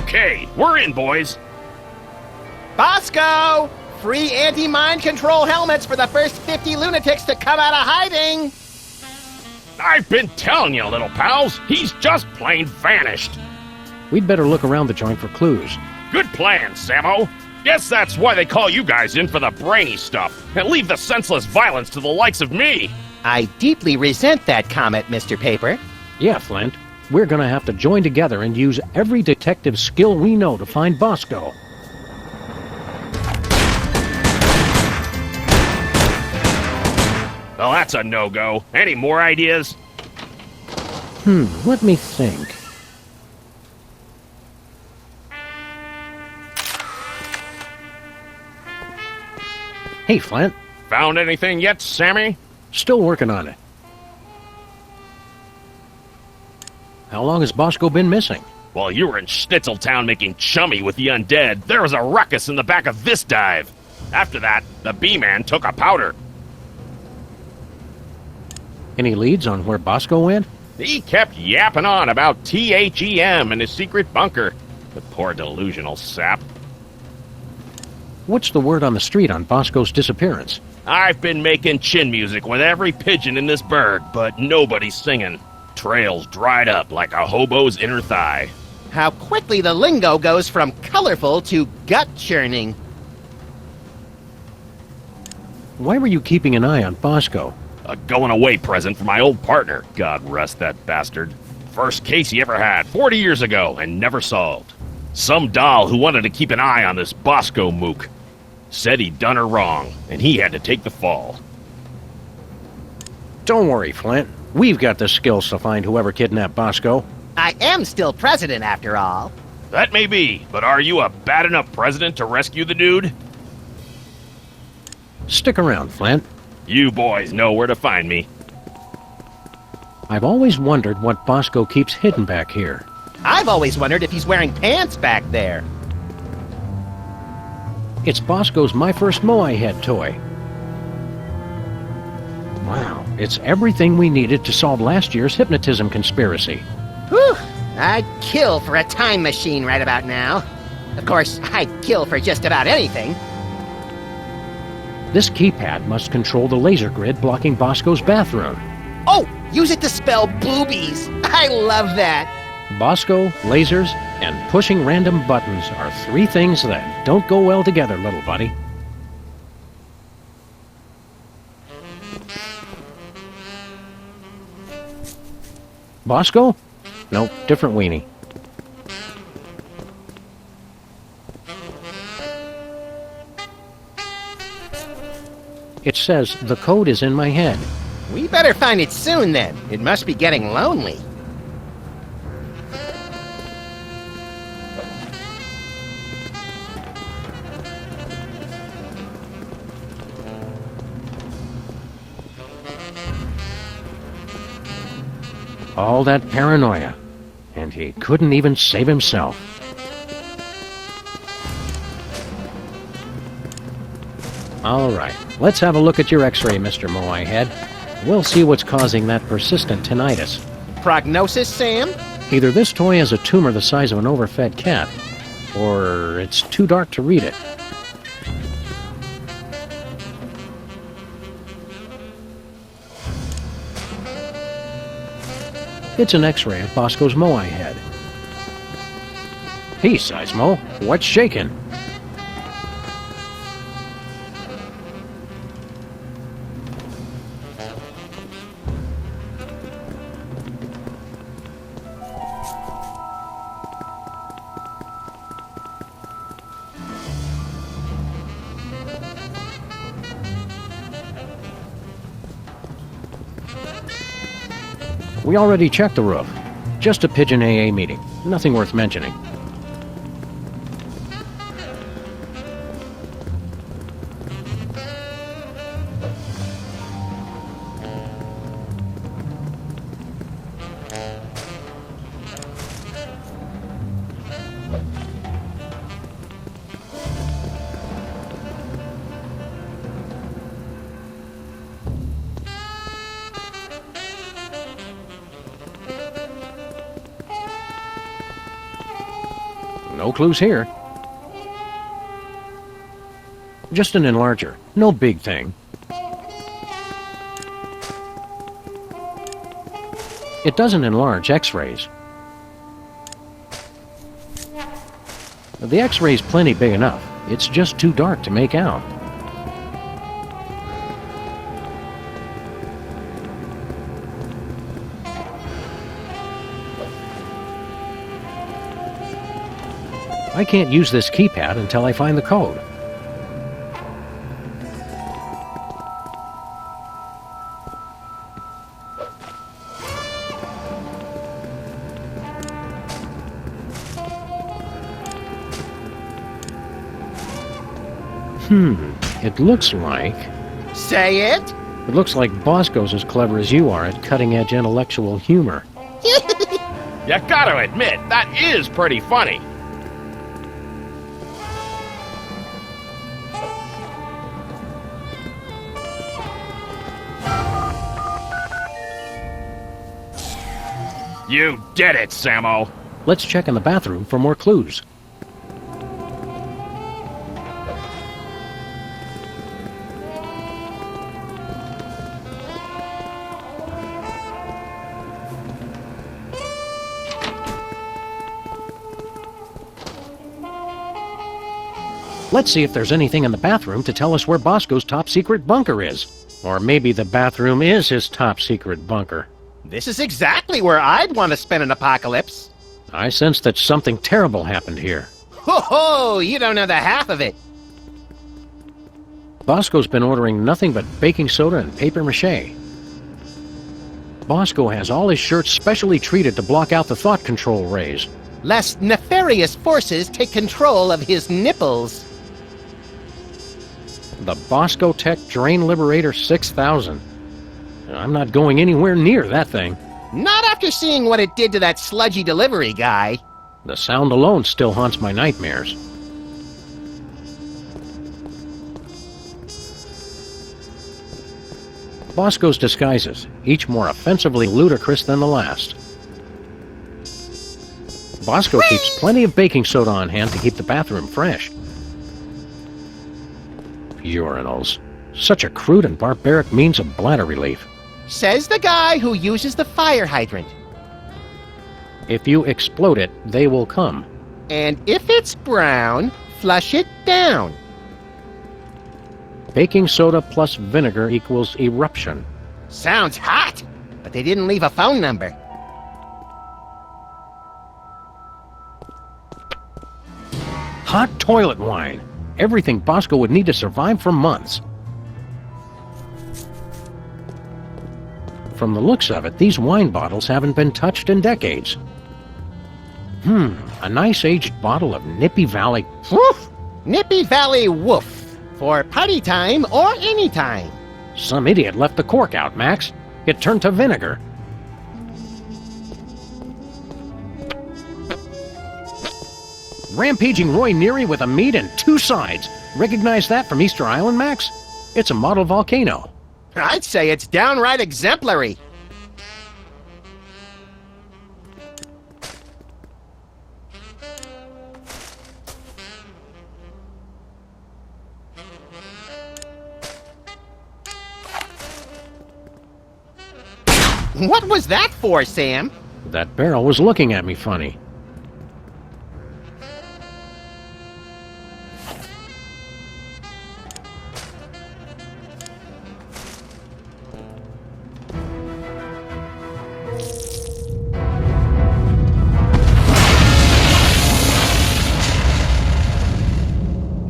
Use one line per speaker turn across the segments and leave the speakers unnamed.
Okay, we're in, boys.
Bosco! Free anti-mind control helmets for the first 50 lunatics to come out of hiding!
I've been telling you, little pals. He's just plain vanished.
We'd better look around the joint for clues.
Good plan, Sammo. Guess that's why they call you guys in for the brainy stuff, and leave the senseless violence to the likes of me.
I deeply resent that comment, Mr. Paper.
Yeah, Flint. We're gonna have to join together and use every detective skill we know to find Bosco.
Well, that's a no-go. Any more ideas?
Let me think. Hey, Flint.
Found anything yet, Sammy?
Still working on it. How long has Bosco been missing?
While you were in Schnitzeltown making chummy with the undead, there was a ruckus in the back of this dive. After that, the B-Man took a powder.
Any leads on where Bosco went?
He kept yapping on about THEM and his secret bunker. The poor delusional sap.
What's the word on the street on Bosco's disappearance?
I've been making chin music with every pigeon in this burg, but nobody's singing. Trails dried up like a hobo's inner thigh.
How quickly the lingo goes from colorful to gut-churning.
Why were you keeping an eye on Bosco?
A going-away present for my old partner, God rest that bastard. First case he ever had, 40 years ago, and never solved. Some doll who wanted to keep an eye on this Bosco mook. Said he'd done her wrong, and he had to take the fall.
Don't worry, Flint. We've got the skills to find whoever kidnapped Bosco.
I am still president, after all.
That may be, but are you a bad enough president to rescue the dude?
Stick around, Flint.
You boys know where to find me.
I've always wondered what Bosco keeps hidden back here.
I've always wondered if he's wearing pants back there.
It's Bosco's My First Moai Head toy. Wow, it's everything we needed to solve last year's hypnotism conspiracy.
Whew! I'd kill for a time machine right about now. Of course, I'd kill for just about anything.
This keypad must control the laser grid blocking Bosco's bathroom.
Oh, use it to spell boobies. I love that.
Bosco, lasers, and pushing random buttons are three things that don't go well together, little buddy. Bosco? Nope, different weenie. It says the code is in my head.
We better find it soon, then. It must be getting lonely.
All that paranoia. And he couldn't even save himself. All right, let's have a look at your x-ray, Mr. Moai Head. We'll see what's causing that persistent tinnitus.
Prognosis, Sam?
Either this toy has a tumor the size of an overfed cat, or it's too dark to read it. It's an x-ray of Bosco's Moai Head. Hey, Seismo, what's shaking? We already checked the roof. Just a pigeon AA meeting. Nothing worth mentioning. No clues here. Just an enlarger. No big thing. It doesn't enlarge X-rays. The X-ray's plenty big enough. It's just too dark to make out. I can't use this keypad until I find the code. It looks like...
Say it?
It looks like Bosco's as clever as you are at cutting-edge intellectual humor.
You gotta admit, that is pretty funny. You did it, Sammo.
Let's check in the bathroom for more clues. Let's see if there's anything in the bathroom to tell us where Bosco's top-secret bunker is. Or maybe the bathroom is his top-secret bunker.
This is exactly where I'd want to spend an apocalypse.
I sense that something terrible happened here.
Ho ho! You don't know the half of it.
Bosco's been ordering nothing but baking soda and paper mache. Bosco has all his shirts specially treated to block out the thought control rays.
Lest nefarious forces take control of his nipples.
The Bosco Tech Drain Liberator 6000. I'm not going anywhere near that thing.
Not after seeing what it did to that sludgy delivery guy.
The sound alone still haunts my nightmares. Bosco's disguises, each more offensively ludicrous than the last. Bosco keeps plenty of baking soda on hand to keep the bathroom fresh. Urinals. Such a crude and barbaric means of bladder relief.
Says the guy who uses the fire hydrant.
If you explode it, they will come.
And if it's brown, flush it down.
Baking soda plus vinegar equals eruption.
Sounds hot, but they didn't leave a phone number.
Hot toilet wine. Everything Bosco would need to survive for months. From the looks of it, these wine bottles haven't been touched in decades. A nice aged bottle of Nippy Valley...
Woof! Nippy Valley Woof. For party time or any time.
Some idiot left the cork out, Max. It turned to vinegar. Rampaging Roy Neary with a meat and two sides. Recognize that from Easter Island, Max? It's a model volcano.
I'd say it's downright exemplary. What was that for, Sam?
That barrel was looking at me funny.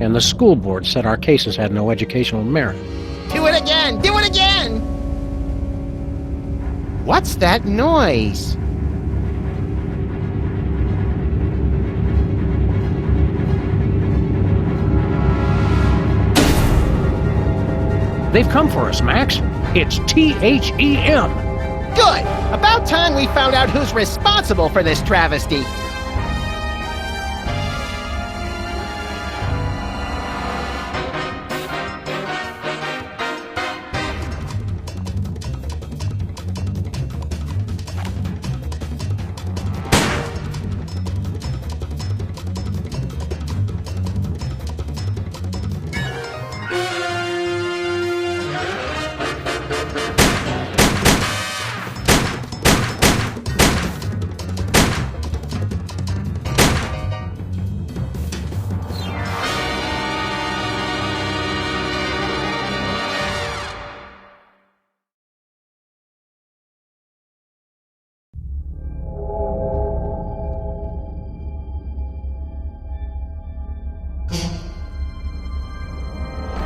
And the school board said our cases had no educational merit.
Do it again! Do it again! What's that noise?
They've come for us, Max. It's THEM.
Good! About time we found out who's responsible for this travesty.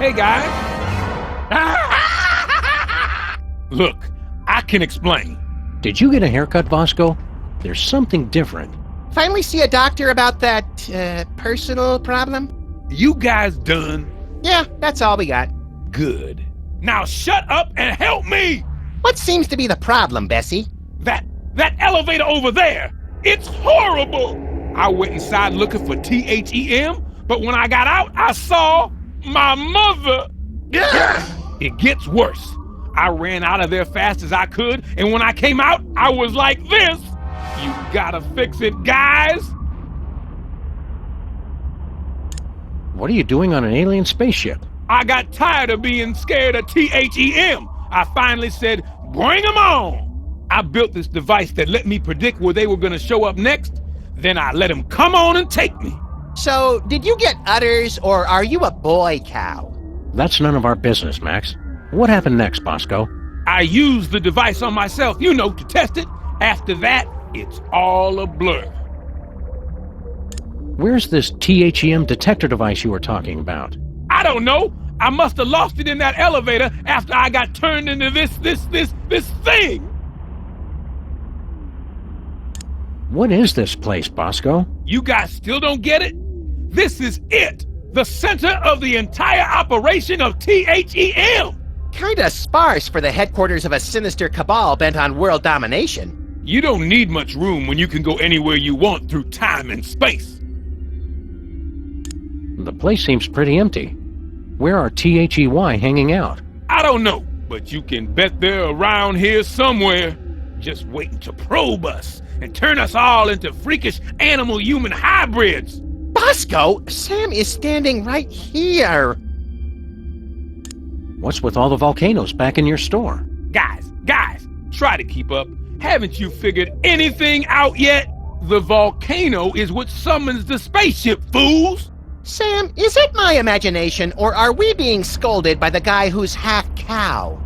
Hey, guys. Look, I can explain.
Did you get a haircut, Bosco? There's something different.
Finally see a doctor about that, personal problem?
You guys done?
Yeah, that's all we got.
Good. Now shut up and help me!
What seems to be the problem, Bessie?
That elevator over there, it's horrible! I went inside looking for THEM, but when I got out, I saw my mother! It gets worse. I ran out of there fast as I could, and when I came out, I was like this! You gotta fix it, guys!
What are you doing on an alien spaceship?
I got tired of being scared of THEM. I finally said, bring them on! I built this device that let me predict where they were gonna show up next, then I let them come on and take me.
So, did you get udders, or are you a boy cow?
That's none of our business, Max. What happened next, Bosco?
I used the device on myself, to test it. After that, it's all a blur.
Where's this THEM detector device you were talking about?
I don't know. I must have lost it in that elevator after I got turned into this thing.
What is this place, Bosco?
You guys still don't get it? This is it. The center of the entire operation of THEM.
Kinda sparse for the headquarters of a sinister cabal bent on world domination.
You don't need much room when you can go anywhere you want through time and space.
The place seems pretty empty. Where are THEY hanging out?
I don't know, but you can bet they're around here somewhere, just waiting to probe us and turn us all into freakish animal-human hybrids.
Bosco, Sam is standing right here.
What's with all the volcanoes back in your store?
Guys, try to keep up. Haven't you figured anything out yet? The volcano is what summons the spaceship, fools!
Sam, is it my imagination, or are we being scolded by the guy who's half cow?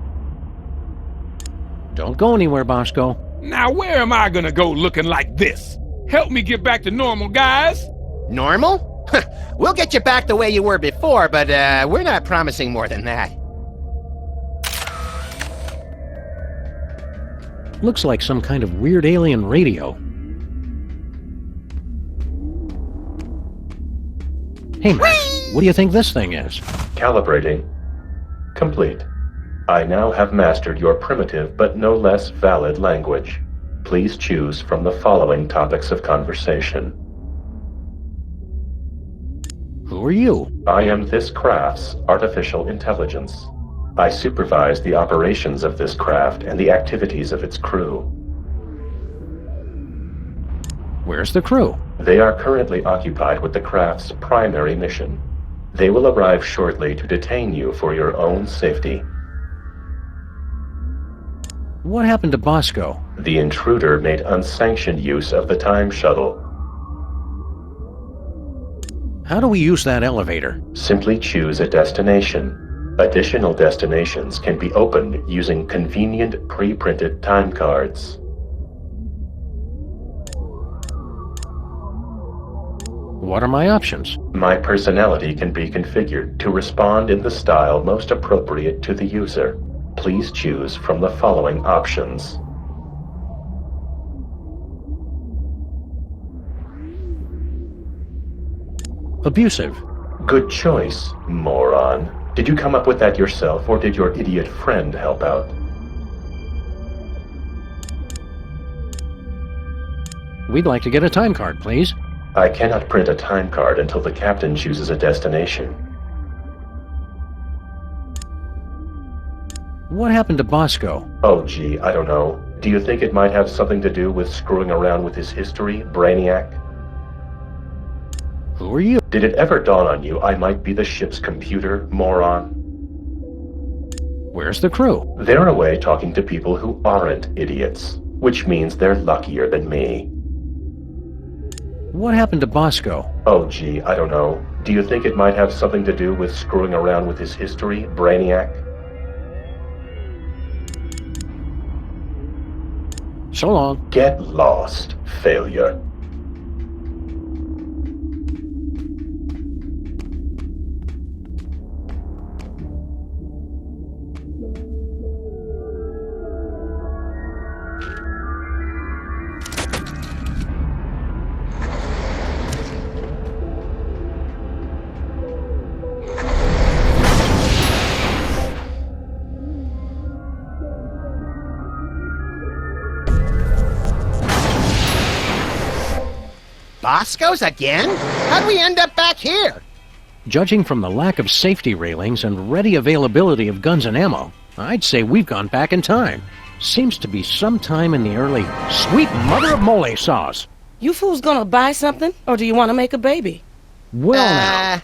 Don't go anywhere, Bosco.
Now where am I gonna go looking like this? Help me get back to normal, guys!
Normal? We'll get you back the way you were before, but we're not promising more than that.
Looks like some kind of weird alien radio. Hey, Max, what do you think this thing is?
Calibrating. Complete. I now have mastered your primitive but no less valid language. Please choose from the following topics of conversation.
Who are you?
I am this craft's artificial intelligence. I supervise the operations of this craft and the activities of its crew.
Where's the crew?
They are currently occupied with the craft's primary mission. They will arrive shortly to detain you for your own safety.
What happened to Bosco?
The intruder made unsanctioned use of the time shuttle.
How do we use that elevator?
Simply choose a destination. Additional destinations can be opened using convenient pre-printed time cards.
What are my options?
My personality can be configured to respond in the style most appropriate to the user. Please choose from the following options.
Abusive.
Good choice, moron. Did you come up with that yourself, or did your idiot friend help out?
We'd like to get a time card, please.
I cannot print a time card until the captain chooses a destination.
What happened to Bosco?
Oh gee, I don't know. Do you think it might have something to do with screwing around with his history, Brainiac?
Who are you?
Did it ever dawn on you I might be the ship's computer, moron?
Where's the crew?
They're away talking to people who aren't idiots, which means they're luckier than me.
What happened to Bosco?
Oh gee, I don't know. Do you think it might have something to do with screwing around with his history, Brainiac?
So long.
Get lost, failure.
Bosco's again? How'd we end up back here?
Judging from the lack of safety railings and ready availability of guns and ammo, I'd say we've gone back in time. Seems to be sometime in the early sweet mother of mole sauce.
You fools gonna buy something, or do you want to make a baby?
Well, now.